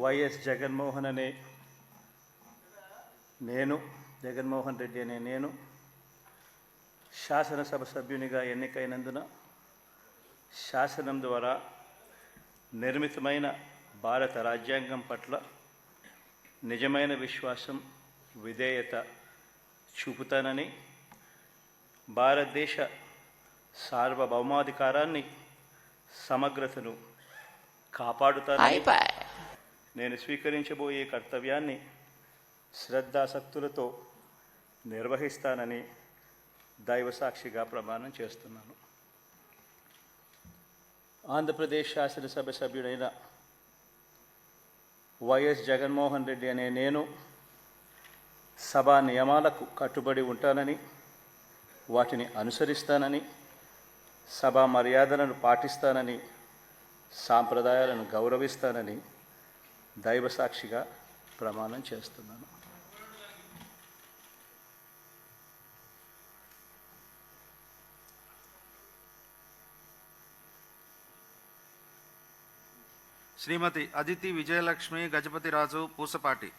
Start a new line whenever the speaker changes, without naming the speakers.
YS Jaganmohan అనే నేను జగన్మోహన్ రెడ్డి అనే నేను శాసనసభ సభ్యునిగా ఎన్నికైనందున శాసనం ద్వారా నిర్మితమైన భారత రాజ్యాంగం పట్ల నిజమైన విశ్వాసం విధేయత చూపుతానని, భారతదేశ సార్వభౌమాధికారాన్ని సమగ్రతను కాపాడుతానని, నేను స్వీకరించబోయే కర్తవ్యాన్ని శ్రద్ధాసక్తులతో నిర్వహిస్తానని దైవసాక్షిగా ప్రమాణం చేస్తున్నాను. ఆంధ్రప్రదేశ్ శాసనసభ సభ్యుడైన వైఎస్ జగన్మోహన్ రెడ్డి అనే నేను సభా నియమాలకు కట్టుబడి ఉంటానని, వాటిని అనుసరిస్తానని, సభా మర్యాదలను పాటిస్తానని, సాంప్రదాయాలను గౌరవిస్తానని దైవసాక్షిగా ప్రమాణం చేస్తున్నాను.
శ్రీమతి అదితి విజయలక్ష్మి గజపతిరాజు పూసపాటి.